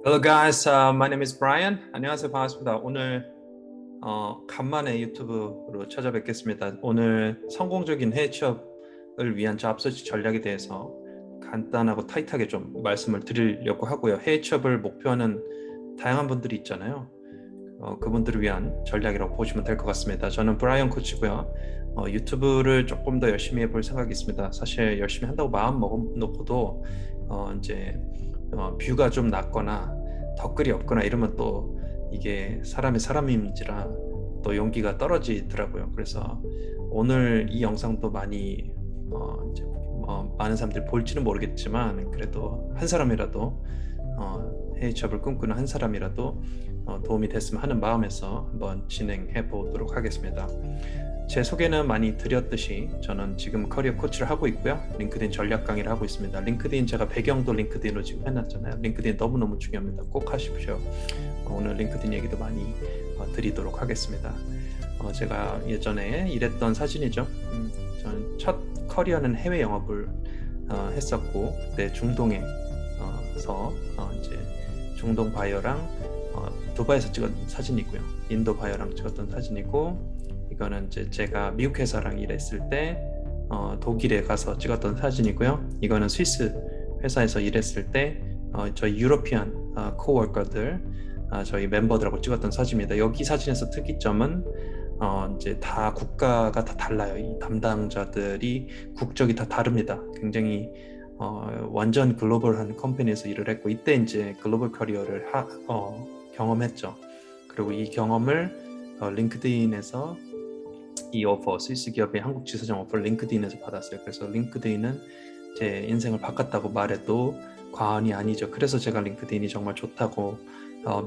Hello guys, my name is Brian. 안녕하세요, 반갑습니다. 오늘 간만에 유튜브로 찾아뵙겠습니다. 오늘 성공적인 해외 취업을 위한 잡서치 전략에 대해서 간단하고 타이트하게 좀 말씀을 드리려고 하고요. 해외 취업을 목표하는 다양한 분들이 있잖아요. 그분들을 위한 전략이라고 보시면 될 것 같습니다. 저는 브라이언 코치고요. 유튜브를 조금 더 열심히 해볼 생각이 있습니다. 사실 열심히 한다고 마음 먹어놓고도 이제 뷰가 좀 낮거나 댓글이 없거나 이러면 또 이게 사람이 사람인지라 또 용기가 떨어지더라고요. 그래서 오늘 이 영상도 많이 이제 많은 사람들이 볼지는 모르겠지만 그래도 한 사람이라도 해외 취업을 꿈꾸는 한 사람이라도 도움이 됐으면 하는 마음에서 한번 진행해 보도록 하겠습니다. 제 소개는 많이 드렸듯이 저는 지금 커리어 코치를 하고 있고요. 링크드인 전략 강의를 하고 있습니다. 링크드인 제가 배경도 링크드인으로 지금 해놨잖아요. 링크드인 너무너무 중요합니다. 꼭 하십시오. 오늘 링크드인 얘기도 많이 드리도록 하겠습니다. 제가 예전에 일했던 사진이죠. 저는 첫 커리어는 해외 영업을 했었고 그때 중동에서 이제 중동 바이어랑 두바이에서 찍은 사진이고요. 인도 바이어랑 찍었던 사진이고 이거는 이제 제가 미국 회사랑 일했을 때 독일에 가서 찍었던 사진이고요. 이거는 스위스 회사에서 일했을 때 저희 유러피안 코워커들 저희 멤버들하고 찍었던 사진입니다. 여기 사진에서 특이점은 이제 다 국가가 다 달라요. 이 담당자들이 국적이 다 다릅니다. 굉장히 완전 글로벌한 컴퍼니에서 일을 했고 이때 이제 글로벌 커리어를 경험했죠. 그리고 이 경험을 링크드인에서 이 오퍼, 스위스 기업의 한국 지사장 오퍼를 링크드인에서 받았어요. 그래서 링크드인은 제 인생을 바꿨다고 말해도 과언이 아니죠. 그래서 제가 링크드인이 정말 좋다고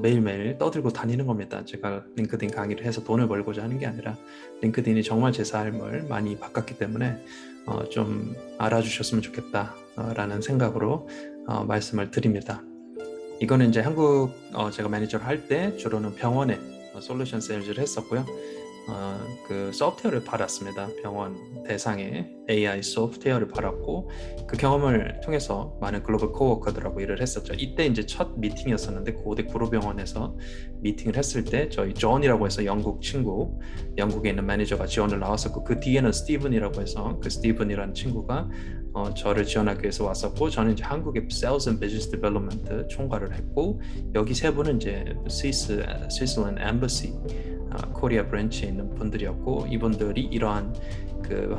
매일매일 떠들고 다니는 겁니다. 제가 링크드인 강의를 해서 돈을 벌고자 하는 게 아니라 링크드인이 정말 제 삶을 많이 바꿨기 때문에 좀 알아주셨으면 좋겠다라는 생각으로 말씀을 드립니다. 이거는 이제 한국 제가 매니저를 할 때 주로는 병원에 솔루션 세일즈를 했었고요. 그 소프트웨어를 받았습니다. 병원 대상의 AI 소프트웨어를 받았고 그 경험을 통해서 많은 글로벌 코워커들하고 일을 했었죠. 이때 이제 첫 미팅이었었는데 고대 구로병원에서 미팅을 했을 때 저희 존이라고 해서 영국 친구, 영국에 있는 매니저가 지원을 나왔었고 그 뒤에는 스티븐이라고 해서 그 스티븐이라는 친구가 저를 지원하기 위해서 왔었고 저는 이제 한국의 Sales and Business Development 총괄을 했고 여기 세 분은 이제 스위스랜드 엠버시 코리아 브랜치에 있는 분들이었고 이분들이 이러한 그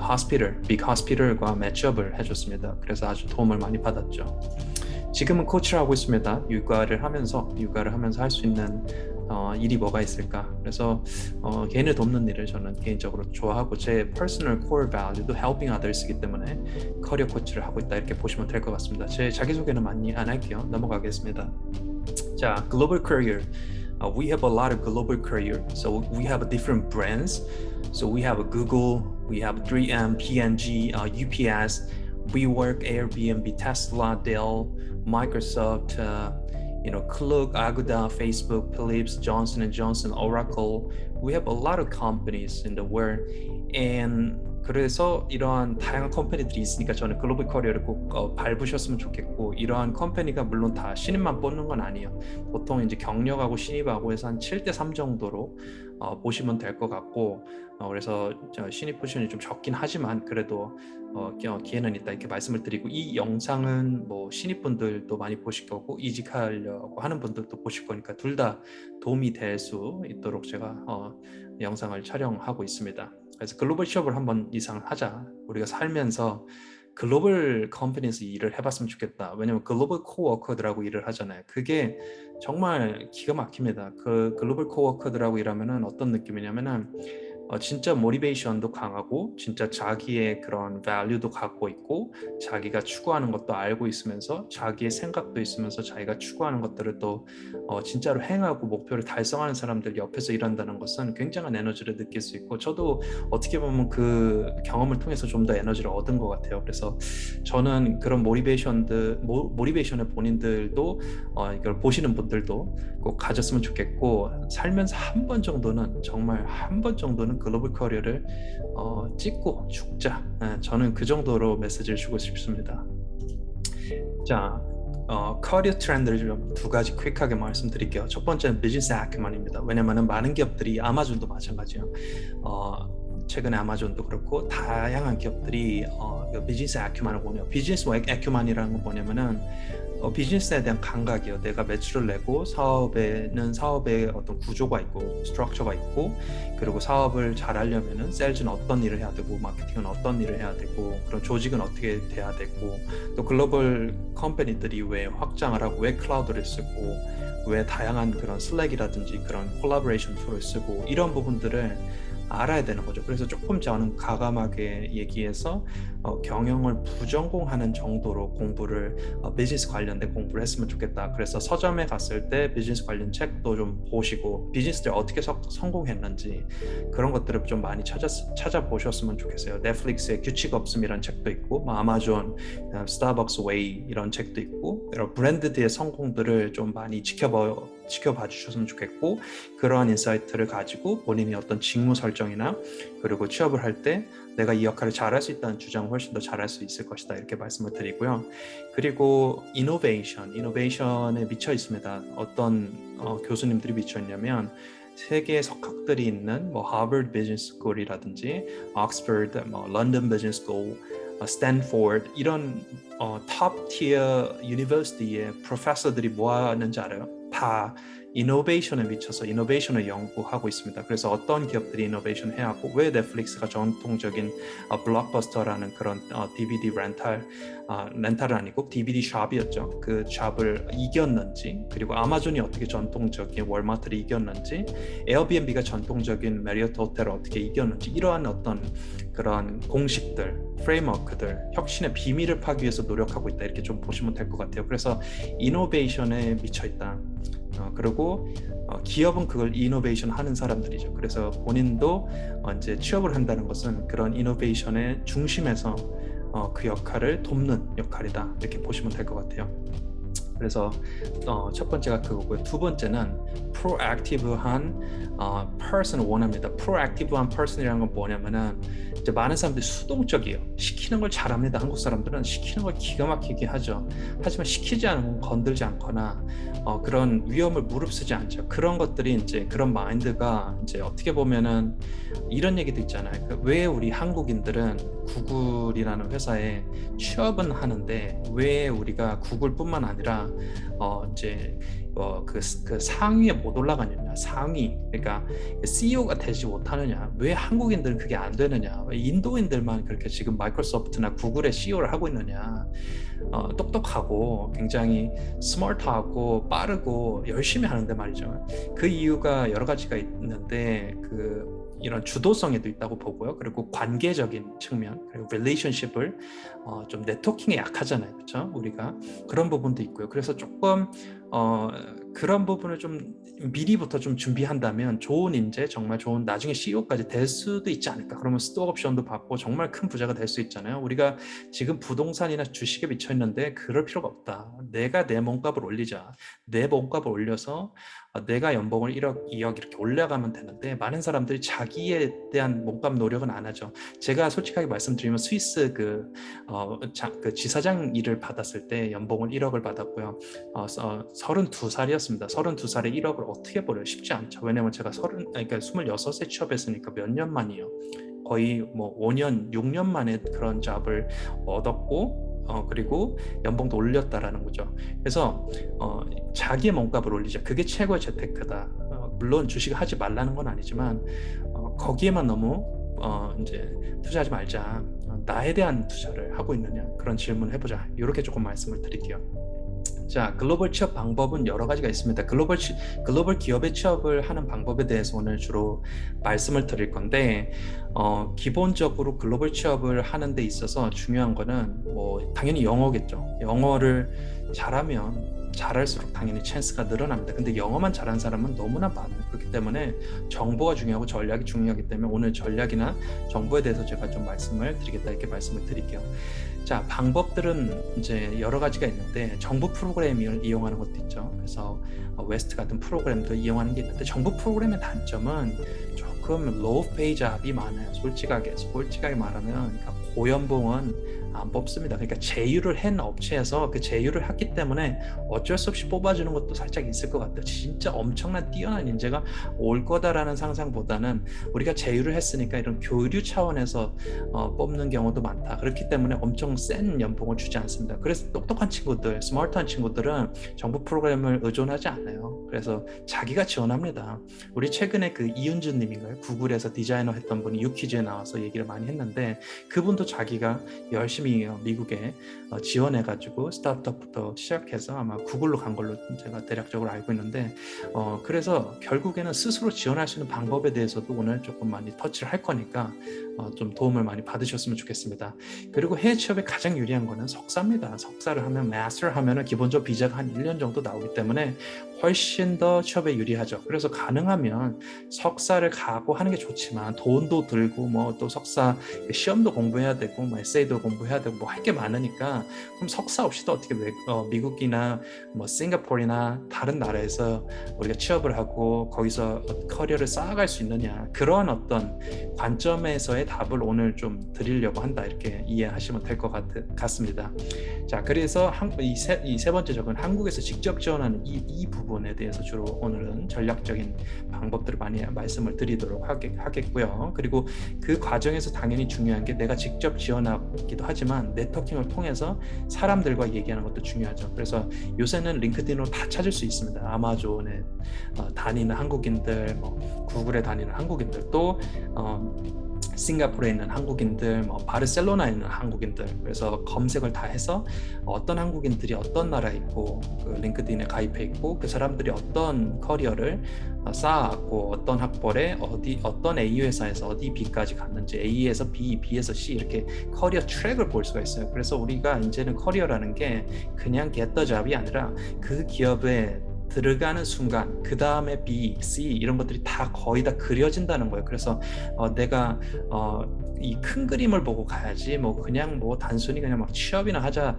빅 호스피털과 매치업을 해줬습니다. 그래서 아주 도움을 많이 받았죠. 지금은 코치를 하고 있습니다. 육아를 하면서 할 수 있는 일이 뭐가 있을까? 그래서 개인을 돕는 일을 저는 개인적으로 좋아하고 제 personal core value도 helping others이기 때문에 커리어 코치를 하고 있다 이렇게 보시면 될 것 같습니다. 제 자기소개는 많이 안 할게요. 넘어가겠습니다. 자, global career. We have a lot of global career, so we have different brands. So we have Google, we have 3M, P&G, UPS, WeWork, Airbnb, Tesla, Dell, Microsoft, Klook, Agoda, Facebook, Philips, Johnson & Johnson, Oracle. We have a lot of companies in the world, and 그래서 이러한 다양한 컴퍼니들이 있으니까 저는 글로벌 커리어를 꼭 밟으셨으면 좋겠고 이러한 컴퍼니가 물론 다 신입만 뽑는 건 아니에요. 보통 이제 경력하고 신입하고 해서 한 7대3 정도로 보시면 될 것 같고 그래서 신입 포지션이 좀 적긴 하지만 그래도 기회는 있다 이렇게 말씀을 드리고 이 영상은 뭐 신입분들도 많이 보실 거고 이직하려고 하는 분들도 보실 거니까 둘 다 도움이 될 수 있도록 제가 영상을 촬영하고 있습니다. 그래서 글로벌 취업을 한번 이상 하자. 우리가 살면서 글로벌 컴퍼니에서 일을 해봤으면 좋겠다. 왜냐면 글로벌 코워커들하고 일을 하잖아요. 그게 정말 기가 막힙니다. 그 글로벌 코워커들하고 일하면은 어떤 느낌이냐면은 진짜 모티베이션도 강하고 진짜 자기의 그런 value도 갖고 있고 자기가 추구하는 것도 알고 있으면서 자기의 생각도 있으면서 자기가 추구하는 것들을 또 진짜로 행하고 목표를 달성하는 사람들 옆에서 일한다는 것은 굉장한 에너지를 느낄 수 있고 저도 어떻게 보면 그 경험을 통해서 좀 더 에너지를 얻은 것 같아요. 그래서 저는 그런 모티베이션의 본인들도 이걸 보시는 분들도 꼭 가졌으면 좋겠고 살면서 한 번 정도는 정말 한 번 정도는 글로벌 커리어를 찍고 죽자. 저는 그 정도로 메시지를 주고 싶습니다. 자, 커리어 트렌드를 좀 두 가지 퀵하게 말씀드릴게요. 첫 번째는 비즈니스 아큐먼입니다. 왜냐하면 많은 기업들이 아마존도 마찬가지예요. 최근에 아마존도 그렇고 다양한 기업들이 비즈니스 아큐먼을 보네요. 비즈니스 아큐먼이라는 건 뭐냐면은 비즈니스에 대한 감각이요. 내가 매출을 내고 사업에는 사업의 어떤 구조가 있고 스트럭처가 있고 그리고 사업을 잘 하려면은 셀즈는 어떤 일을 해야 되고 마케팅은 어떤 일을 해야 되고 그런 조직은 어떻게 돼야 되고 또 글로벌 컴퍼니들이 왜 확장을 하고 왜 클라우드를 쓰고 왜 다양한 그런 슬랙이라든지 그런 콜라보레이션 툴을 쓰고 이런 부분들을 알아야 되는 거죠. 그래서 조금 저는 가감하게 얘기해서 경영을 부전공하는 정도로 공부를 비즈니스 관련된 공부를 했으면 좋겠다. 그래서 서점에 갔을 때 비즈니스 관련 책도 좀 보시고 비즈니스들 어떻게 성공했는지 그런 것들을 좀 많이 찾아보셨으면 좋겠어요. 넷플릭스의 규칙 없음이라는 책도 있고 아마존, 스타벅스 웨이 이런 책도 있고 이런 브랜드들의 성공들을 좀 많이 지켜봐 주셨으면 좋겠고 그러한 인사이트를 가지고 본인이 어떤 직무 설정이나 그리고 취업을 할 때 내가 이 역할을 잘할 수 있다는 주장을 훨씬 더 잘할 수 있을 것이다 이렇게 말씀을 드리고요. 그리고 이노베이션에 미쳐 있습니다. 어떤 교수님들이 미쳐 있냐면 세계 석학들이 있는 하버드 비즈니스 스쿨이라든지 옥스퍼드, 런던 비즈니스 스쿨, 스탠포드 이런 탑 티어 유니버시티의 프로페서들이 뭐 하는지 알아요? 다 이노베이션에 미쳐서 이노베이션을 연구하고 있습니다. 그래서 어떤 기업들이 이노베이션 해야 하고 왜 넷플릭스가 전통적인 블록버스터라는 그런 DVD 렌탈은 아니고 DVD 샵이었죠. 그 샵을 이겼는지 그리고 아마존이 어떻게 전통적인 월마트를 이겼는지 에어비앤비가 전통적인 메리어트 호텔을 어떻게 이겼는지 이러한 어떤 그런 공식들 프레임워크들 혁신의 비밀을 파기 위해서 노력하고 있다 이렇게 좀 보시면 될 것 같아요. 그래서 이노베이션에 미쳐 있다. 그리고 기업은 그걸 이노베이션 하는 사람들이죠. 그래서 본인도 이제 취업을 한다는 것은 그런 이노베이션의 중심에서 그 역할을 돕는 역할이다 이렇게 보시면 될 것 같아요. 그래서 첫 번째가 그거고요. 두 번째는 프로액티브한 person을 원합니다. 프로액티브한 person이라는 건 뭐냐면은 이제 많은 사람들이 수동적이에요. 시키는 걸 잘합니다. 한국 사람들은 시키는 걸 기가 막히게 하죠. 하지만 시키지 않으면 건들지 않거나 그런 위험을 무릅쓰지 않죠. 그런 것들이 이제 그런 마인드가 이제 어떻게 보면은 이런 얘기도 있잖아요. 왜 우리 한국인들은 구글이라는 회사에 취업은 하는데 왜 우리가 구글뿐만 아니라 이제 그 상위에 못 올라가느냐, 상위 그러니까 CEO가 되지 못하느냐, 왜 한국인들은 그게 안 되느냐, 왜 인도인들만 그렇게 지금 마이크로소프트나 구글의 CEO를 하고 있느냐, 똑똑하고 굉장히 스마트하고 빠르고 열심히 하는데 말이죠. 그 이유가 여러 가지가 있는데 이런 주도성에도 있다고 보고요. 그리고 관계적인 측면, 그리고 릴레이션십을 좀 네트워킹에 약하잖아요, 그렇죠? 우리가 그런 부분도 있고요. 그래서 조금 그런 부분을 좀 미리부터 좀 준비한다면 좋은 인재, 정말 좋은 나중에 CEO까지 될 수도 있지 않을까. 그러면 스톡 옵션도 받고 정말 큰 부자가 될 수 있잖아요. 우리가 지금 부동산이나 주식에 미쳐 있는데 그럴 필요가 없다. 내가 내 몸값을 올리자. 내 몸값을 올려서 내가 연봉을 1억, 2억 이렇게 올려가면 되는데 많은 사람들이 자기에 대한 몸값 노력은 안 하죠. 제가 솔직하게 말씀드리면 스위스 그 지사장 일을 받았을 때 연봉을 1억을 받았고요. 32살이었습니다. 32살에 1억을 어떻게 벌어요? 쉽지 않죠. 왜냐면 제가 그러니까 26세 취업했으니까 몇 년 만이요. 거의 5년, 6년 만에 그런 잡을 얻었고 그리고 연봉도 올렸다라는 거죠. 그래서 자기의 몸값을 올리자. 그게 최고의 재테크다. 물론 주식을 하지 말라는 건 아니지만 거기에만 너무 이제 투자하지 말자. 나에 대한 투자를 하고 있느냐 그런 질문을 해보자. 이렇게 조금 말씀을 드릴게요. 자, 글로벌 취업 방법은 여러 가지가 있습니다. 글로벌 기업에 취업을 하는 방법에 대해서 오늘 주로 말씀을 드릴 건데 기본적으로 글로벌 취업을 하는 데 있어서 중요한 거는 당연히 영어겠죠. 영어를 잘하면 잘할수록 당연히 찬스가 늘어납니다. 근데 영어만 잘하는 사람은 너무나 많아요. 그렇기 때문에 정보가 중요하고 전략이 중요하기 때문에 오늘 전략이나 정보에 대해서 제가 좀 말씀을 드리겠다 이렇게 말씀을 드릴게요. 자, 방법들은 이제 여러 가지가 있는데 정부 프로그램을 이용하는 것도 있죠. 그래서 웨스트 같은 프로그램도 이용하는 게 있는데 정부 프로그램의 단점은 조금 로우 페이 잡이 많아요. 솔직하게 말하면 그러니까 고연봉은 안 뽑습니다. 그러니까 제휴를 한 업체에서 그 제휴를 했기 때문에 어쩔 수 없이 뽑아주는 것도 살짝 있을 것 같아요. 진짜 엄청난 뛰어난 인재가 올 거다라는 상상보다는 우리가 제휴를 했으니까 이런 교류 차원에서 뽑는 경우도 많다. 그렇기 때문에 엄청 센 연봉을 주지 않습니다. 그래서 똑똑한 친구들, 스마트한 친구들은 정부 프로그램을 의존하지 않아요. 그래서 자기가 지원합니다. 우리 최근에 그 이윤준 님인가요? 구글에서 디자이너 했던 분이 유퀴즈에 나와서 얘기를 많이 했는데 그분도 자기가 열심히 미국에 지원해가지고 스타트업부터 시작해서 아마 구글로 간 걸로 제가 대략적으로 알고 있는데 그래서 결국에는 스스로 지원할 수 있는 방법에 대해서도 오늘 조금 많이 터치를 할 거니까 좀 도움을 많이 받으셨으면 좋겠습니다. 그리고 해외 취업에 가장 유리한 거는 석사입니다. 석사를 하면 마스터를 하면은 기본적으로 비자가 한 1년 정도 나오기 때문에 훨씬 더 취업에 유리하죠. 그래서 가능하면 석사를 가고 하는 게 좋지만 돈도 들고 뭐 또 석사 시험도 공부해야 되고 뭐 에세이도 공부해야 되고 뭐 할 게 많으니까 그럼 석사 없이도 어떻게 미국이나 뭐 싱가포르나 다른 나라에서 우리가 취업을 하고 거기서 커리어를 쌓아갈 수 있느냐 그러한 어떤 관점에서의 답을 오늘 좀 드리려고 한다 이렇게 이해하시면 될 것 같습니다. 자, 그래서 이 세 번째 적은 한국에서 직접 지원하는 이 부분에 대해서 주로 오늘은 전략적인 방법들을 많이 말씀을 드리도록 하겠고요. 그리고 그 과정에서 당연히 중요한 게 내가 직접 지원하기도 하지만 네트워킹을 통해서 사람들과 얘기하는 것도 중요하죠. 그래서 요새는 링크드인으로 다 찾을 수 있습니다. 아마존에 다니는 한국인들, 뭐 구글에 다니는 한국인들, 또 싱가포르에 있는 한국인들, 뭐 바르셀로나에 있는 한국인들, 그래서 검색을 다 해서 어떤 한국인들이 어떤 나라에 있고 그 링크드인에 가입해 있고 그 사람들이 어떤 커리어를 쌓아왔고 어떤 학벌에 어떤 A 회사에서 어디 B까지 갔는지 A에서 B, B에서 C 이렇게 커리어 트랙을 볼 수가 있어요. 그래서 우리가 이제는 커리어라는 게 그냥 get the job이 아니라 그 기업에 들어가는 순간 그 다음에 B, C 이런 것들이 다 거의 다 그려진다는 거예요. 그래서 내가 이 큰 그림을 보고 가야지 뭐 그냥 뭐 단순히 그냥 막 취업이나 하자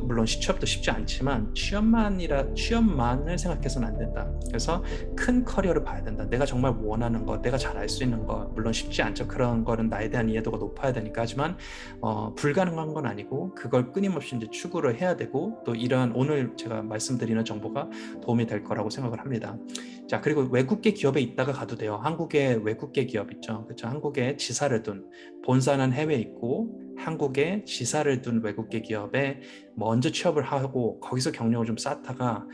물론 취업도 쉽지 않지만 취업만을 생각해서는 안 된다. 그래서 큰 커리어를 봐야 된다. 내가 정말 원하는 거, 내가 잘 알 수 있는 거 물론 쉽지 않죠. 그런 거는 나에 대한 이해도가 높아야 되니까 하지만 불가능한 건 아니고 그걸 끊임없이 이제 추구를 해야 되고 또 이러한 오늘 제가 말씀드리는 정보가 도움이 될 거라고 생각을 합니다. 자, 그리고 외국계 기업에 있다가 가도 돼요. 한국에 외국계 기업 있죠. 그렇죠. 한국에 지사를 둔 본사는 해외에 있고 한국에 지사를 둔 외국계 기업에 먼저 취업을 하고 거기서 경력을 좀 쌓다가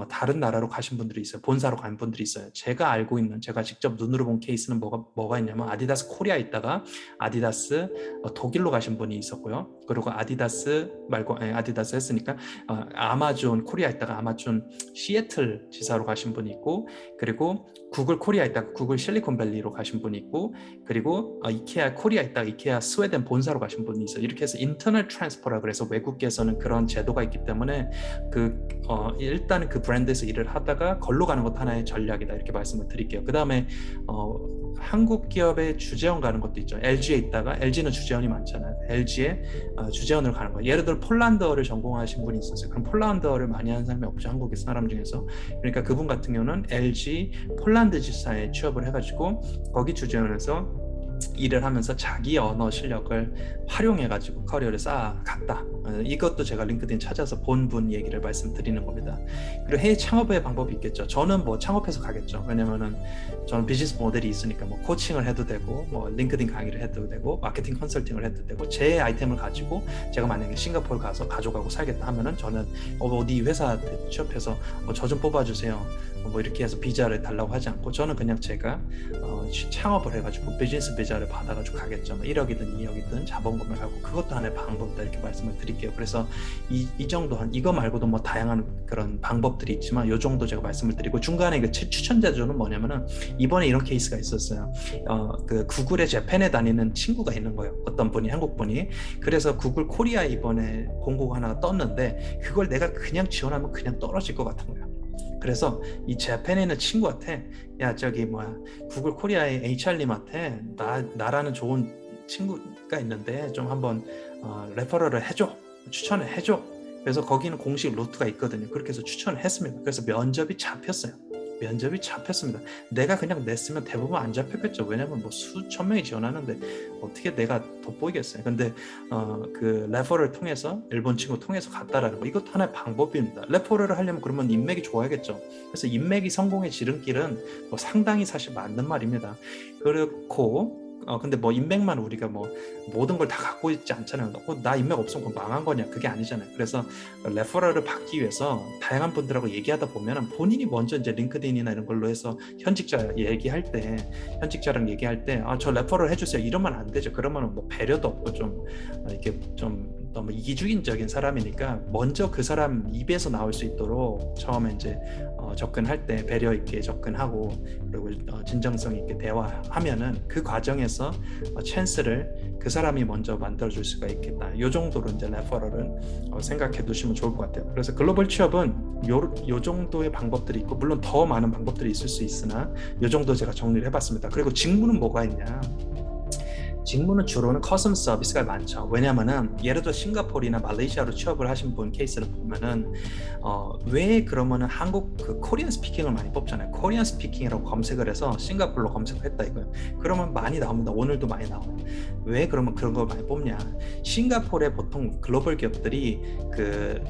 다른 나라로 가신 분들이 있어요. 본사로 간 분들이 있어요. 제가 직접 눈으로 본 케이스는 뭐가 있냐면 아디다스 코리아에 있다가 아디다스 독일로 가신 분이 있었고요. 그리고 아디다스 했으니까 아마존 코리아에 있다가 아마존 시애틀 지사로 가신 분이 있고 그리고 구글 코리아에 있다가 구글 실리콘밸리로 가신 분이 있고 그리고 이케아 코리아에 있다가 이케아 스웨덴 본사로 가신 분이 있어요. 이렇게 해서 인터널 트랜스퍼라 그래서 외국계에서는 그런 제도가 있기 때문에 일단은 그 브랜드에서 일을 하다가 걸로 가는 것도 하나의 전략이다 이렇게 말씀을 드릴게요. 그 다음에 한국 기업의 주재원 가는 것도 있죠. LG에 있다가 LG는 주재원이 많잖아요. LG에 주재원으로 가는 거예요. 예를 들어 폴란드어를 전공하신 분이 있었어요. 그럼 폴란드어를 많이 하는 사람이 없죠. 한국의 사람 중에서. 그러니까 그분 같은 경우는 LG 폴란드 지사에 취업을 해가지고 거기 주재원에서 일을 하면서 자기 언어 실력을 활용해가지고 커리어를 쌓아갔다. 이것도 제가 링크드인 찾아서 본 분 얘기를 말씀드리는 겁니다. 그리고 해외 창업의 방법이 있겠죠. 저는 뭐 창업해서 가겠죠. 왜냐면은 저는 비즈니스 모델이 있으니까 뭐 코칭을 해도 되고 뭐 링크드인 강의를 해도 되고 마케팅 컨설팅을 해도 되고 제 아이템을 가지고 제가 만약에 싱가포르 가서 가져가고 살겠다 하면은 저는 어디 회사 취업해서 저 좀 뽑아주세요. 뭐 이렇게 해서 비자를 달라고 하지 않고 저는 그냥 제가 창업을 해가지고 비즈니스 비자를 받아가지고 가겠죠. 1억이든 2억이든 자본금을 하고 그것도 하나의 방법이다 이렇게 말씀을 드릴게요. 그래서 이 정도 이거 말고도 뭐 다양한 그런 방법들이 있지만 이 정도 제가 말씀을 드리고 중간에 그 추천 제도는 뭐냐면은 이번에 이런 케이스가 있었어요. 그 구글의 재팬에 다니는 친구가 있는 거예요. 어떤 분이 한국 분이. 그래서 구글 코리아에 이번에 공고가 하나가 떴는데 그걸 내가 그냥 지원하면 그냥 떨어질 것 같은 거예요. 그래서 이 재팬에 있는 친구한테 야 저기 구글 코리아의 HR님한테 나라는 좋은 친구가 있는데 좀 한번 레퍼럴을 해줘 추천을 해줘. 그래서 거기는 공식 루트가 있거든요. 그렇게 해서 추천을 했습니다. 그래서 면접이 잡혔어요. 면접이 잡혔습니다. 내가 그냥 냈으면 대부분 안 잡혔겠죠. 왜냐면 뭐 수천 명이 지원하는데 어떻게 내가 돋보이겠어요. 근데 그 레퍼럴 통해서 일본 친구 통해서 갔다라는 거, 이것도 하나의 방법입니다. 레퍼럴을 하려면 그러면 인맥이 좋아야겠죠. 그래서 인맥이 성공의 지름길은 뭐 상당히 사실 맞는 말입니다. 그렇고 근데 뭐 인맥만 우리가 뭐 모든 걸 다 갖고 있지 않잖아요. 나 인맥 없으면 그건 망한 거냐, 그게 아니잖아요. 그래서 레퍼럴을 받기 위해서 다양한 분들하고 얘기하다 보면 본인이 먼저 이제 링크드인이나 이런 걸로 해서 현직자랑 얘기할 때 저 레퍼럴 해주세요 이러면 안 되죠. 그러면 뭐 배려도 없고 좀 이렇게 좀 너무 이기주의적인 사람이니까 먼저 그 사람 입에서 나올 수 있도록 처음에 이제 접근할 때 배려 있게 접근하고, 그리고 진정성 있게 대화하면은 그 과정에서 찬스를 그 사람이 먼저 만들어줄 수가 있겠다. 이 정도로 이제 레퍼럴은 생각해 두시면 좋을 것 같아요. 그래서 글로벌 취업은 요 정도의 방법들이 있고, 물론 더 많은 방법들이 있을 수 있으나 요 정도 제가 정리를 해봤습니다. 그리고 직무는 뭐가 있냐? 직무는 주로는 커스텀 서비스가 많죠. 왜냐면은 예를 들어 싱가포르나 말레이시아로 취업을 하신 분 케이스를 보면은 왜 그러면은 한국 그 코리안 스피킹을 많이 뽑잖아요. 코리안 스피킹이라고 검색을 해서 싱가포르로 검색을 했다 이거예요. 그러면 많이 나옵니다. 오늘도 많이 나와요. 왜 그러면 그런 걸 많이 뽑냐? 싱가포르에 보통 글로벌 기업들이 그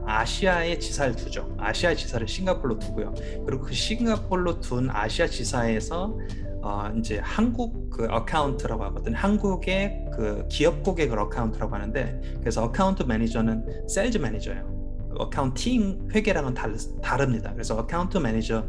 아시아의 지사를 두죠. 아시아의 지사를 싱가포르로 두고요. 그리고 그 싱가포르로 둔 아시아 지사에서 이제 한국 그 어카운트라고 하거든요. 한국의 그 기업 고객을 어카운트라고 하는데, 그래서 어카운트 매니저는 세일즈 매니저예요. 어카운팅 회계랑은 다릅니다. 그래서 어카운트 매니저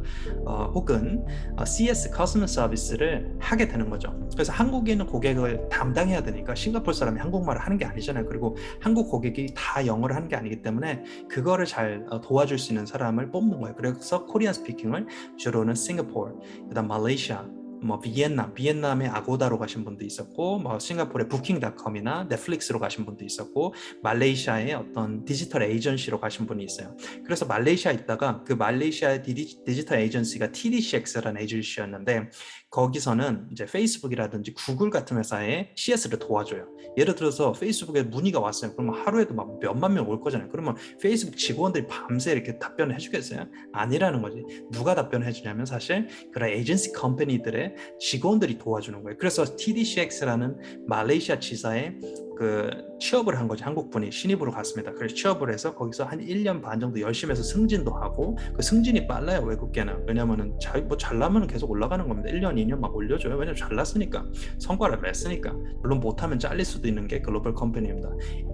혹은 CS 커스텀 서비스를 하게 되는 거죠. 그래서 한국에 있는 고객을 담당해야 되니까 싱가포르 사람이 한국말을 하는 게 아니잖아요. 그리고 한국 고객이 다 영어를 하는 게 아니기 때문에 그거를 잘 도와줄 수 있는 사람을 뽑는 거예요. 그래서 코리안 스피킹을 주로는 싱가포르, 그다음 말레이시아, 뭐 비엔남의 아고다로 가신 분도 있었고, 뭐 싱가포르의 부킹닷컴이나 넷플릭스로 가신 분도 있었고, 말레이시아의 어떤 디지털 에이전시로 가신 분이 있어요. 그래서 말레이시아에 있다가 그 말레이시아의 디지털 에이전시가 TDCX라는 에이전시였는데, 거기서는 이제 페이스북이라든지 구글 같은 회사에 CS를 도와줘요. 예를 들어서 페이스북에 문의가 왔어요. 그러면 하루에도 막 몇만 명 올 거잖아요. 그러면 페이스북 직원들이 밤새 이렇게 답변을 해주겠어요? 아니라는 거지. 누가 답변을 해주냐면 사실 그런 에이전시 컴퍼니들의 직원들이 도와주는 거예요. 그래서 TDCX라는 말레이시아 지사에 그 취업을 한 거죠. 한국분이 신입으로 갔습니다. 그래서 취업을 해서 거기서 한 1년 반 정도 열심히 해서 승진도 하고, 그 승진이 빨라요, 외국계는. 왜냐면은 잘나면 계속 올라가는 겁니다. 1년 2년 막 올려줘요. 왜냐면 잘났으니까, 성과를 냈으니까. 물론 못하면 잘릴 수도 있는 게 글로벌 컴퍼니입니다.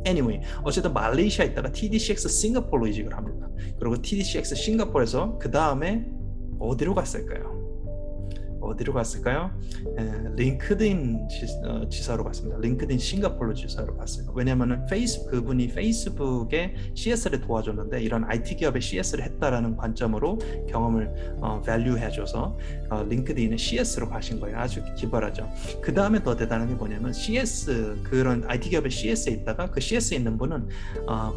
Anyway, 어쨌든 말레이시아에 있다가 TDCX 싱가포르로 이직을 합니다. 그리고 TDCX 싱가포르에서 그 다음에 어디로 갔을까요? 링크드인 지사로 갔습니다. 링크드인 싱가포르 지사로 갔어요. 왜냐면은 그분이 페이스북에 CS를 도와줬는데, 이런 IT 기업에 CS를 했다라는 관점으로 경험을 밸류 해줘서 링크드인에 CS로 가신 거예요. 아주 기발하죠. 그 다음에 더 대단한 게 뭐냐면, 그런 IT 기업에 CS에 있다가 그 CS에 있는 분은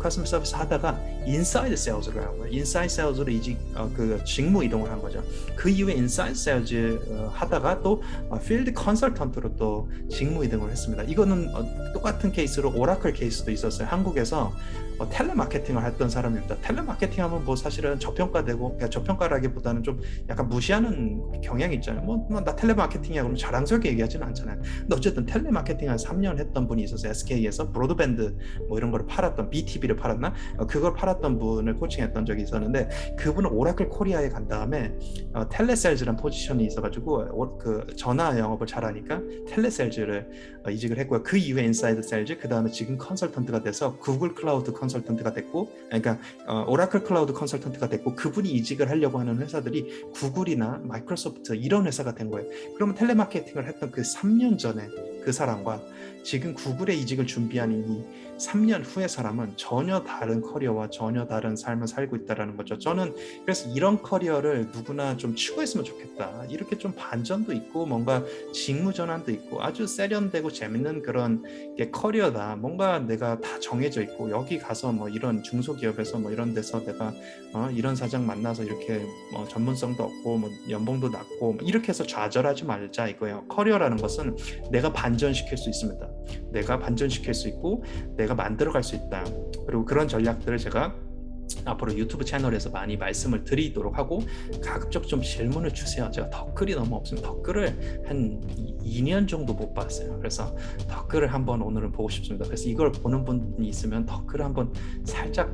커스텀 서비스 하다가 인사이드 세일즈를 한 거예요. 인사이드 세일즈로 그 직무 이동을 한 거죠. 그 이후에 인사이드 세일즈 하다가 또 필드 컨설턴트로 또 직무 이동을 했습니다. 이거는 똑같은 케이스로 오라클 케이스도 있었어요. 한국에서 텔레마케팅을 했던 사람입니다. 텔레마케팅 하면 뭐 사실은 저평가되고, 그러니까 저평가라기보다는 좀 약간 무시하는 경향이 있잖아요. 나 텔레마케팅이야 그러면 자랑스럽게 얘기하지는 않잖아요. 근데 어쨌든 텔레마케팅 한 3년 했던 분이 있었어요. SK에서 브로드밴드 뭐 이런 거를 팔았던, BTV를 팔았나? 그걸 팔았던 분을 코칭했던 적이 있었는데, 그분은 오라클 코리아에 간 다음에 텔레셀즈라는 포지션이 있어가지고 그 전화 영업을 잘하니까 텔레셀즈를 이직을 했고요. 그 이후에 인사이드 셀즈, 그 다음에 지금 컨설턴트가 돼서 구글 클라우드 컨설턴트가 됐고, 그러니까 오라클 클라우드 컨설턴트가 됐고, 그분이 이직을 하려고 하는 회사들이 구글이나 마이크로소프트 이런 회사가 된 거예요. 그러면 텔레마케팅을 했던 그 3년 전에 그 사람과 지금 구글에 이직을 준비하는 이 3년 후의 사람은 전혀 다른 커리어와 전혀 다른 삶을 살고 있다는 거죠. 저는 그래서 이런 커리어를 누구나 좀 추구했으면 좋겠다. 이렇게 좀 반전도 있고 뭔가 직무 전환도 있고 아주 세련되고 재밌는 그런 게 커리어다. 뭔가 내가 다 정해져 있고, 여기 가서 뭐 이런 중소기업에서 뭐 이런 데서 내가 이런 사장 만나서 이렇게 뭐 전문성도 없고 뭐 연봉도 낮고 뭐 이렇게 해서 좌절하지 말자 이거예요. 커리어라는 것은 내가 반전시킬 수 있습니다. 내가 반전시킬 수 있고 내가 만들어갈 수 있다. 그리고 그런 전략들을 제가 앞으로 유튜브 채널에서 많이 말씀을 드리도록 하고 가급적 좀 질문을 주세요. 제가 댓글이 너무 없으면 댓글을 한 2년 정도 못 봤어요. 그래서 댓글을 한번 오늘은 보고 싶습니다. 그래서 이걸 보는 분이 있으면 댓글을 한번 살짝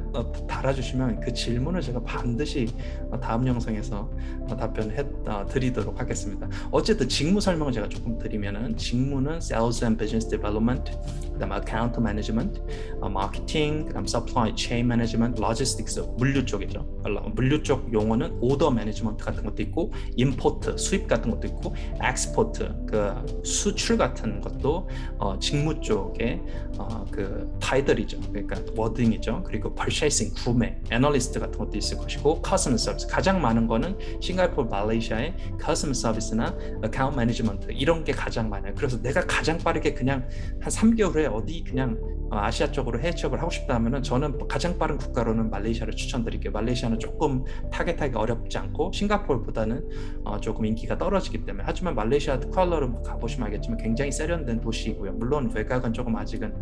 달아주시면 그 질문을 제가 반드시 다음 영상에서 답변해 드리도록 하겠습니다. 어쨌든 직무 설명을 제가 조금 드리면은 직무는 Sales and Business Development, 그다음 Account Management, Marketing, 그다음 Supply Chain Management, Logistics, 물류 쪽이죠. 물류 쪽 용어는 오더 매니지먼트 같은 것도 있고, 임포트 수입 같은 것도 있고, 엑스포트 그 수출 같은 것도 직무 쪽에 그 타이틀이죠. 그러니까 워딩이죠. 그리고 purchasing 구매, 애널리스트 같은 것도 있을 것이고, customer service 가장 많은 거는 싱가포르, 말레이시아의 customer service나 account management 이런 게 가장 많아요. 그래서 내가 가장 빠르게 그냥 한 3개월 후에 어디 그냥 아시아 쪽으로 해외 취업을 하고 싶다 하면은 저는 가장 빠른 국가로는 말레이시아를 추천드릴게요. 말레이시아는 조금 타겟하기 어렵지 않고 싱가포르보다는 조금 인기가 떨어지기 때문에. 하지만 말레이시아 쿠알라룸푸르 가보시면 알겠지만 굉장히 세련된 도시이고요. 물론 외곽은 조금 아직은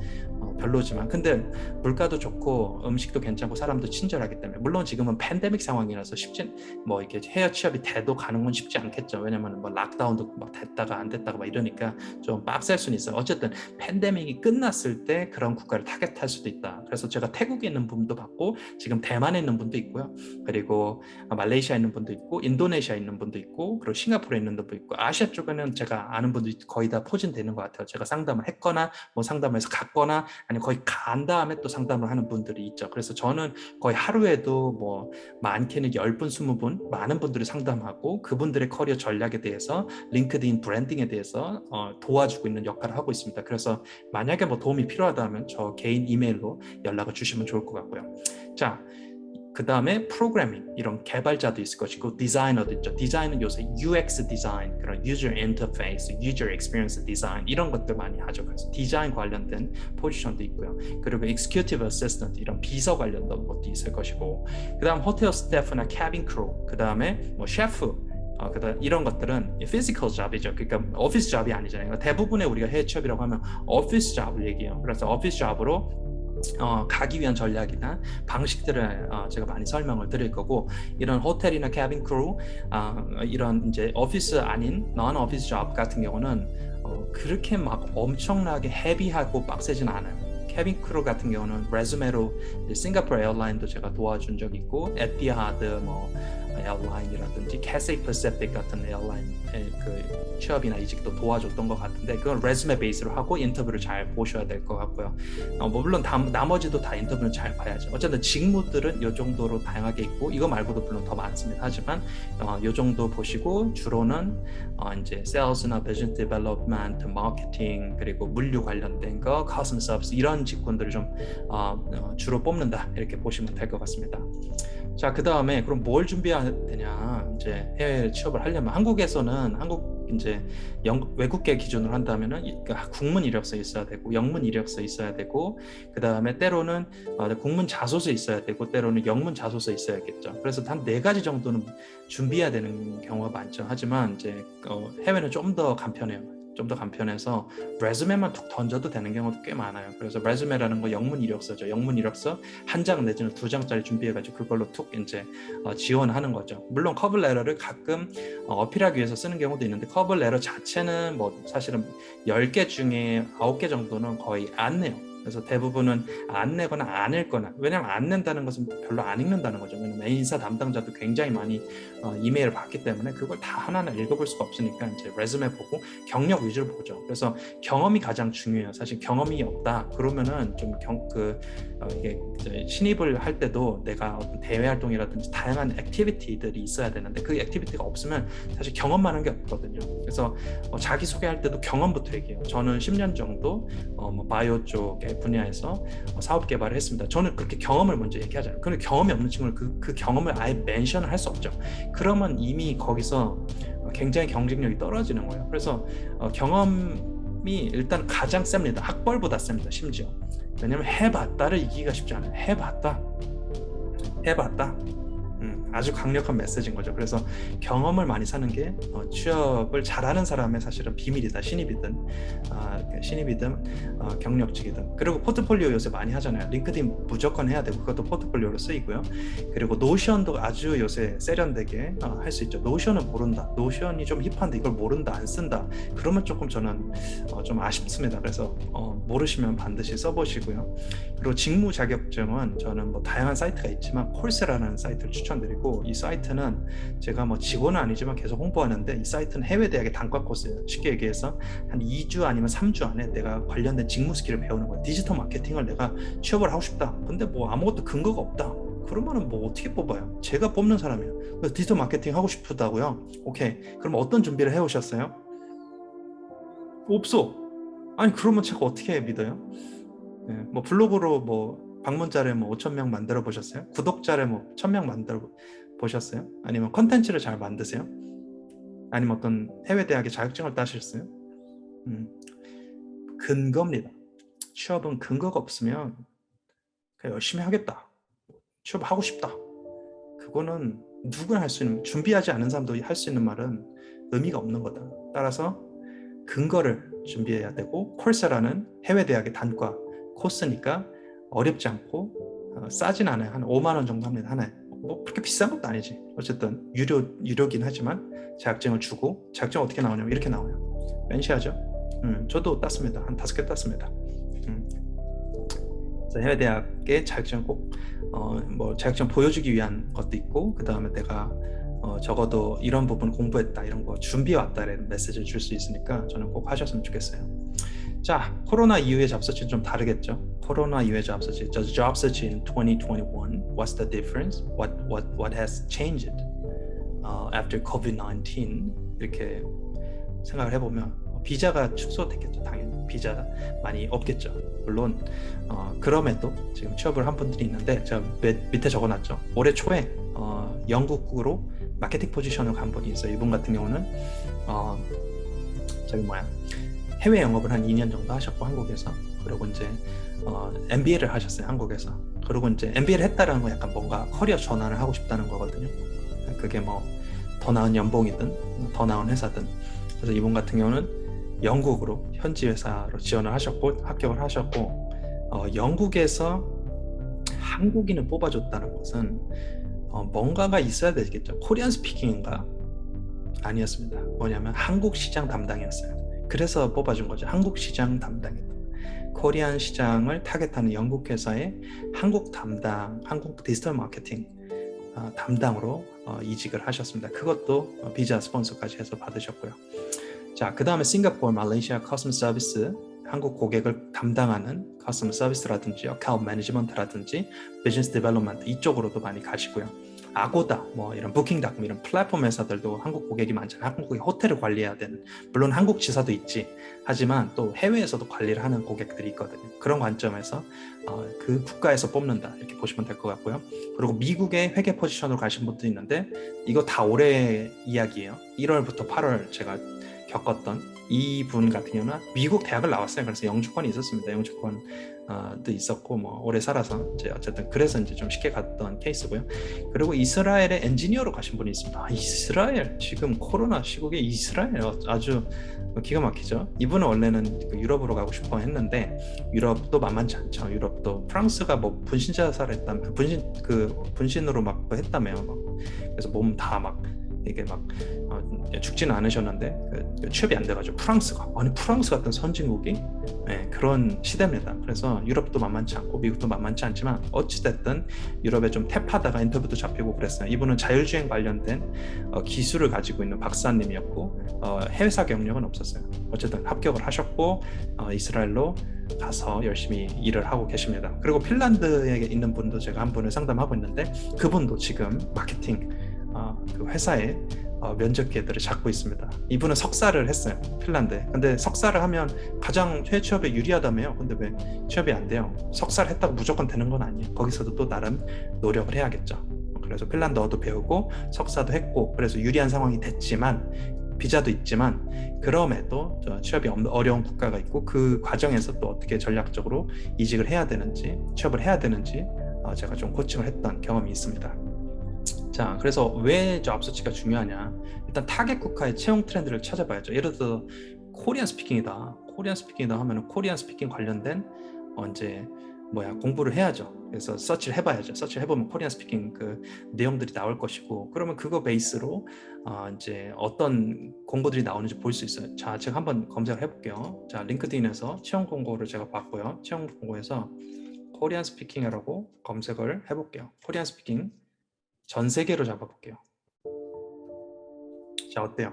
별로지만 근데 물가도 좋고 음식도 괜찮고 사람도 친절하기 때문에. 물론 지금은 팬데믹 상황이라서 쉽진 뭐 이렇게 해외 취업이 돼도 가는 건 쉽지 않겠죠. 왜냐면 뭐 락다운도 막 됐다가 안 됐다가 막 이러니까 좀 빡셀 수는 있어요. 어쨌든 팬데믹이 끝났을 때 그런 국가를 타겟할 수도 있다. 그래서 제가 태국에 있는 분도 봤고 지금 대만에 있는 분도 있고요. 그리고 말레이시아에 있는 분도 있고 인도네시아에 있는 분도 있고 그리고 싱가포르에 있는 분도 있고 아시아 쪽에는 제가 아는 분들이 거의 다 포진되는 것 같아요. 제가 상담을 했거나 뭐 상담해서 갔거나 아니면 거의 간 다음에 또 상담을 하는 분들이 있죠. 그래서 저는 거의 하루에도 뭐 많게는 10분, 20분 많은 분들을 상담하고 그분들의 커리어 전략에 대해서 링크드인 브랜딩에 대해서 도와주고 있는 역할을 하고 있습니다. 그래서 만약에 뭐 도움이 필요하다면 저 개인 이메일로 연락을 주시면 좋을 것 같고요. 자, 그 다음에 프로그래밍 이런 개발자도 있을 것이고 디자이너도 있죠. 디자인은 요새 UX 디자인, 그런 User Interface, User Experience 디자인 이런 것들 많이 하죠. 그래서 디자인 관련된 포지션도 있고요. 그리고 Executive Assistant 이런 비서 관련된 것도 있을 것이고 그 다음 호텔 스태프나 캐빈 크루, 그 다음에 뭐 셰프 그다음 이런 것들은 피지컬 잡이죠. 그러니까 오피스 잡이 아니잖아요. 대부분의 우리가 해외 취업이라고 하면 오피스 잡을 얘기해요. 그래서 오피스 잡으로 가기 위한 전략이나 방식들을 제가 많이 설명을 드릴 거고 이런 호텔이나 캐빈 크루 이런 이제 오피스 아닌 non 오피스 잡 같은 경우는 그렇게 막 엄청나게 헤비하고 빡세진 않아요. 캐빈 크루 같은 경우는 레즈메로 싱가포르 에어라인도 제가 도와준 적 있고 에티하드 뭐 에어라인이라든지 캐세이 퍼시픽 같은 에어라인 그 취업이나 이직도 도와줬던 것 같은데 그건 레즈메 베이스로 하고 인터뷰를 잘 보셔야 될 것 같고요. 뭐 물론 나머지도 다 인터뷰는 잘 봐야죠. 어쨌든 직무들은 이 정도로 다양하게 있고 이거 말고도 물론 더 많습니다. 하지만 이 정도 보시고 주로는 이제 sales나 business development, 마케팅 그리고 물류 관련된 거, customer service 이런 직군들을 좀 주로 뽑는다 이렇게 보시면 될 것 같습니다. 자, 그 다음에 그럼 뭘 준비해야 되냐? 이제 해외 취업을 하려면 한국에서는 이제 외국계 기준으로 한다면은 국문 이력서 있어야 되고 영문 이력서 있어야 되고 그 다음에 때로는 국문 자소서 있어야 되고 때로는 영문 자소서 있어야겠죠. 그래서 한 4가지 정도는 준비해야 되는 경우가 많죠. 하지만 이제 해외는 좀 더 간편해요. 좀 더 간편해서 레즈메만 툭 던져도 되는 경우도 꽤 많아요. 그래서 레즈메라는 거 영문 이력서죠. 영문 이력서 1장 내지는 2장짜리 준비해가지고 그걸로 툭 이제 지원하는 거죠. 물론 커버 레터를 가끔 어필하기 위해서 쓰는 경우도 있는데 커버 레터 자체는 뭐 사실은 10개 중에 9개 정도는 거의 안 내요. 그래서 대부분은 안 내거나 안 읽거나 왜냐면 안 낸다는 것은 별로 안 읽는다는 거죠. 왜냐면 인사 담당자도 굉장히 많이 이메일을 받기 때문에 그걸 다 하나하나 읽어볼 수가 없으니까 이제 레즈메 보고 경력 위주로 보죠. 그래서 경험이 가장 중요해요. 사실 경험이 없다 그러면은 좀 이게 신입을 할 때도 내가 어떤 대외 활동이라든지 다양한 액티비티들이 있어야 되는데 그 액티비티가 없으면 사실 경험만 한 게 없거든요. 그래서 자기 소개할 때도 경험부터 얘기해요. 저는 10년 정도 뭐 바이오 쪽의 분야에서 사업 개발을 했습니다. 저는 그렇게 경험을 먼저 얘기하잖아요. 그런데 경험이 없는 친구는 그 경험을 아예 멘션을 할 수 없죠. 그러면 이미 거기서 굉장히 경쟁력이 떨어지는 거예요. 그래서 경험이 일단 가장 셉니다. 학벌보다 셉니다. 심지어. 왜냐면 해봤다를 이기기가 쉽지 않아요. 해봤다. 아주 강력한 메시지인 거죠. 그래서 경험을 많이 사는 게 취업을 잘하는 사람의 사실은 비밀이다. 신입이든 경력직이든. 그리고 포트폴리오 요새 많이 하잖아요. 링크드인 무조건 해야 되고 그것도 포트폴리오로 쓰이고요. 그리고 노션도 아주 요새 세련되게 할 수 있죠. 노션은 모른다. 노션이 좀 힙한데 이걸 모른다, 안 쓴다. 그러면 조금 저는 좀 아쉽습니다. 그래서 모르시면 반드시 써보시고요. 그리고 직무 자격증은 저는 뭐 다양한 사이트가 있지만 콜세라는 사이트를 추천드리고, 이 사이트는 제가 뭐 직원은 아니지만 계속 홍보하는데, 이 사이트는 해외 대학의 단과 코스예요. 쉽게 얘기해서 한 2주 아니면 3주 안에 내가 관련된 직무 스킬을 배우는 거예요. 디지털 마케팅을 내가 취업을 하고 싶다. 근데 뭐 아무것도 근거가 없다. 그러면은 뭐 어떻게 뽑아요? 제가 뽑는 사람이에요. 디지털 마케팅 하고 싶다고요? 오케이. 그럼 어떤 준비를 해오셨어요? 없어. 아니 그러면 제가 어떻게 믿어요? 네, 뭐 블로그로 뭐 방문자를 뭐 5,000명 만들어 보셨어요? 구독자를 뭐 1,000명 만들어 보셨어요? 아니면 컨텐츠를 잘 만드세요? 아니면 어떤 해외 대학의 자격증을 따셨어요? 근거입니다. 취업은 근거가 없으면 그냥 열심히 하겠다, 취업하고 싶다, 그거는 누구나 할 수 있는, 준비하지 않은 사람도 할 수 있는 말은 의미가 없는 거다. 따라서 근거를 준비해야 되고, 콜세라는 해외 대학의 단과 코스니까 어렵지 않고 싸진 않아요. 한 5만 원 정도 합니다. 하나에. 뭐 그렇게 비싼 것도 아니지. 어쨌든 유료긴 하지만 자격증을 주고, 자격증 어떻게 나오냐면 이렇게 나와요. 멘시하죠. 저도 땄습니다. 한 5개 땄습니다. 해외 대학의 자격증 꼭 뭐 자격증 보여주기 위한 것도 있고, 그 다음에 내가 적어도 이런 부분 공부했다, 이런 거 준비해 왔다라는 메시지를 줄 수 있으니까 저는 꼭 하셨으면 좋겠어요. 자, 코로나 이후의 잡서치는 좀 다르겠죠. 코로나 이후의 잡서치, job search in 2021. What's the difference? What has changed after COVID-19? 이렇게 생각을 해보면 비자가 축소됐겠죠. 당연히 비자가 많이 없겠죠. 물론 그럼에도 지금 취업을 한 분들이 있는데, 제가 밑에 적어놨죠. 올해 초에 영국으로 마케팅 포지션을 간 분이 있어요. 이분 같은 경우는 해외 영업을 한 2년 정도 하셨고 한국에서, 그리고 이제 MBA를 하셨어요. 한국에서. 그리고 이제 MBA를 했다라는 건 약간 뭔가 커리어 전환을 하고 싶다는 거거든요. 그게 뭐 더 나은 연봉이든 더 나은 회사든. 그래서 이분 같은 경우는 영국으로 현지 회사로 지원을 하셨고 합격을 하셨고, 영국에서 한국인을 뽑아줬다는 것은 뭔가가 있어야 되겠죠. 코리안 스피킹인가? 아니었습니다. 뭐냐면 한국 시장 담당이었어요. 그래서 뽑아준 거죠. 한국 시장 담당이었다. 코리안 시장을 타겟하는 영국 회사의 한국 디지털 마케팅 담당으로 이직을 하셨습니다. 그것도 비자 스폰서까지 해서 받으셨고요. 자, 그 다음에 싱가포르, 말레이시아 커스텀 서비스, 한국 고객을 담당하는 커스텀 서비스라든지 어카운트 매니지먼트라든지 비즈니스 디벨롭먼트 이쪽으로도 많이 가시고요. 아고다, 뭐 이런 부킹닷컴 이런 플랫폼 회사들도 한국 고객이 많잖아요. 한국의 호텔을 관리해야 되는, 물론 한국 지사도 있지, 하지만 또 해외에서도 관리를 하는 고객들이 있거든요. 그런 관점에서 그 국가에서 뽑는다, 이렇게 보시면 될 것 같고요. 그리고 미국의 회계 포지션으로 가신 분도 있는데, 이거 다 올해 이야기예요. 1월부터 8월 제가 겪었던 이분 같은 경우는 미국 대학을 나왔어요. 그래서 영주권이 있었습니다. 영주권도 있었고, 뭐 오래 살아서 이제 어쨌든 그래서 이제 좀 쉽게 갔던 케이스고요. 그리고 이스라엘에 엔지니어로 가신 분이 있습니다. 이스라엘, 지금 코로나 시국에 이스라엘 아주 기가 막히죠. 이분은 원래는 유럽으로 가고 싶어 했는데 유럽도 만만치 않죠. 유럽도 프랑스가 뭐 분신 자살을 했다면 분신으로 막 했다며. 그래서 몸 다 막 이게 막 죽지는 않으셨는데 취업이 안 돼가지고 프랑스 같은 선진국이 그런 시대입니다. 그래서 유럽도 만만치 않고 미국도 만만치 않지만 어찌됐든 유럽에 좀 탭하다가 인터뷰도 잡히고 그랬어요. 이분은 자율주행 관련된 기술을 가지고 있는 박사님이었고 회사 경력은 없었어요. 어쨌든 합격을 하셨고 이스라엘로 가서 열심히 일을 하고 계십니다. 그리고 핀란드에 있는 분도 제가 한 분을 상담하고 있는데, 그분도 지금 마케팅 그 회사에 면접 기회들을 잡고 있습니다. 이분은 석사를 했어요, 핀란드에. 근데 석사를 하면 가장 해외 취업에 유리하다며요. 근데 왜 취업이 안 돼요? 석사를 했다고 무조건 되는 건 아니에요. 거기서도 또 나름 노력을 해야겠죠. 그래서 핀란드어도 배우고 석사도 했고, 그래서 유리한 상황이 됐지만, 비자도 있지만 그럼에도 취업이 어려운 국가가 있고, 그 과정에서 또 어떻게 전략적으로 이직을 해야 되는지, 취업을 해야 되는지 제가 좀 코칭을 했던 경험이 있습니다. 자, 그래서 왜 잡서치가 중요하냐? 일단 타겟 국가의 채용 트렌드를 찾아봐야죠. 예를 들어 코리안 스피킹이다. 코리안 스피킹이다 하면은 코리안 스피킹 관련된 이제 공부를 해야죠. 그래서 서치를 해봐야죠. 서치를 해보면 코리안 스피킹 그 내용들이 나올 것이고, 그러면 그거 베이스로 이제 어떤 공고들이 나오는지 볼 수 있어요. 자, 제가 한번 검색을 해볼게요. 자, 링크드인에서 채용 공고를 제가 봤고요. 채용 공고에서 코리안 스피킹이라고 검색을 해볼게요. 코리안 스피킹 전 세계로 잡아볼게요. 자, 어때요?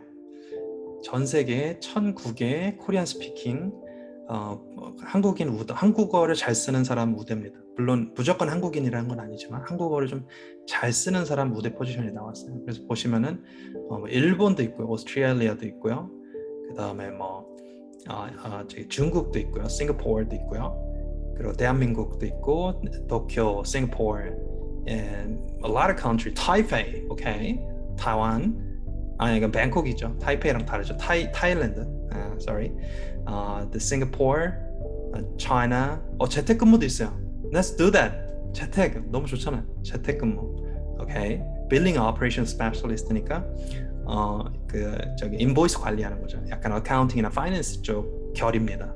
전 세계 1009개 코리안 스피킹 한국인 우대, 한국어를 잘 쓰는 사람 우대입니다. 물론 무조건 한국인이라는 건 아니지만 한국어를 좀 잘 쓰는 사람 우대 포지션이 나왔어요. 그래서 보시면은 일본도 있고요, 오스트레일리아도 있고요, 그 다음에 중국도 있고요, 싱가포르도 있고요, 그리고 대한민국도 있고, 도쿄, 싱가포르, and a lot of country, 타이페이, 오케이, 타이완, 이건 뱅콕이죠. 타이페이랑 다르죠. 타일랜드, sorry, the Singapore, China. 재택근무도 있어요. Let's do that. 재택 너무 좋잖아요. 재택근무. 오케이. Billing Operation Specialist니까 인보이스 관리하는 거죠. 약간 어카운팅이나 파이낸스 쪽 결입니다.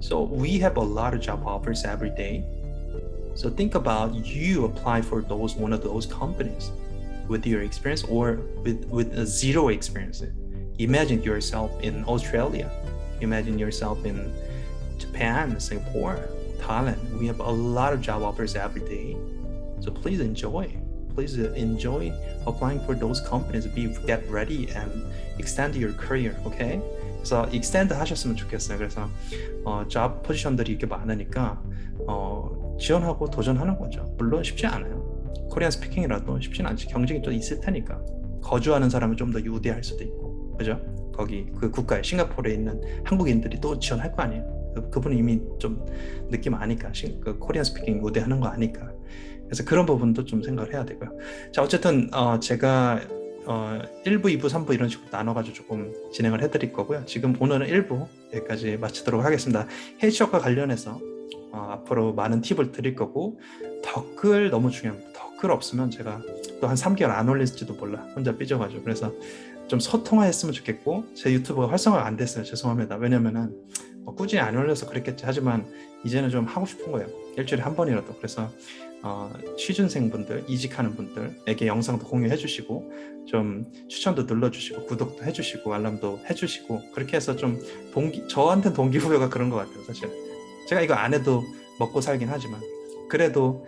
So we have a lot of job offers every day. So think about you apply for one of those companies with your experience or with a zero experience. Imagine yourself in Australia. Imagine yourself in Japan, Singapore, Thailand. We have a lot of job offers every day. So please enjoy. Please enjoy applying for those companies. Get ready and extend your career. Okay? 그래서 extend 하셨으면 좋겠어요. 그래서 job 포지션들이 이렇게 많으니까 지원하고 도전하는 거죠. 물론 쉽지 않아요. 코리안 스피킹이라도 쉽지는 않지. 경쟁이 또 있을 테니까. 거주하는 사람은 좀 더 유리할 수도 있고, 그죠? 거기 그 국가에 싱가포르에 있는 한국인들이 또 지원할 거 아니에요. 그분은 이미 좀 느낌 아니까, 그 코리안 스피킹 우대하는 거 아니까. 그래서 그런 부분도 좀 생각을 해야 되고요. 자, 어쨌든 제가 1부, 2부, 3부 이런 식으로 나눠가지고 조금 진행을 해드릴 거고요. 지금 오늘은 1부 여기까지 마치도록 하겠습니다. 해외 취업과 관련해서 앞으로 많은 팁을 드릴 거고, 댓글 너무 중요합니다. 댓글 없으면 제가 또 한 3개월 안 올릴지도 몰라. 혼자 삐져가지고. 그래서 좀 소통화했으면 좋겠고, 제 유튜브가 활성화가 안 됐어요. 죄송합니다. 왜냐면은 꾸준히 안 올려서 그랬겠지. 하지만 이제는 좀 하고 싶은 거예요. 일주일에 한 번이라도. 그래서 취준생분들, 이직하는 분들에게 영상도 공유해 주시고, 좀 추천도 눌러주시고, 구독도 해주시고, 알람도 해주시고, 그렇게 해서 좀 저한테는 동기부여가 그런 것 같아요. 사실 제가 이거 안 해도 먹고 살긴 하지만, 그래도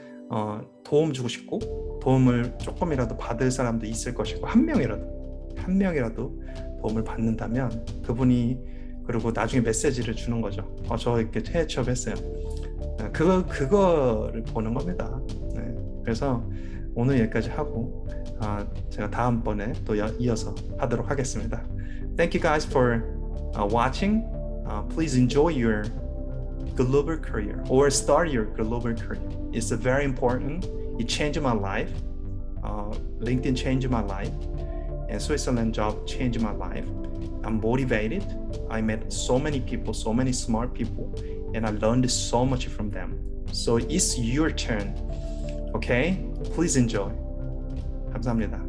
도움 주고 싶고, 도움을 조금이라도 받을 사람도 있을 것이고, 한 명이라도 도움을 받는다면 그분이, 그리고 나중에 메시지를 주는 거죠. 저 이렇게 해외 취업했어요. 그거를 보는 겁니다. 네. 그래서 오늘 여기까지 하고 제가 다음번에 또 이어서 하도록 하겠습니다. Thank you guys for watching. Please enjoy your global career or start your global career. It's very important. It changed my life. LinkedIn changed my life, and Switzerland job changed my life. I'm motivated. I met so many people, so many smart people, and I learned so much from them. So it's your turn. Okay? Please enjoy. 감사합니다.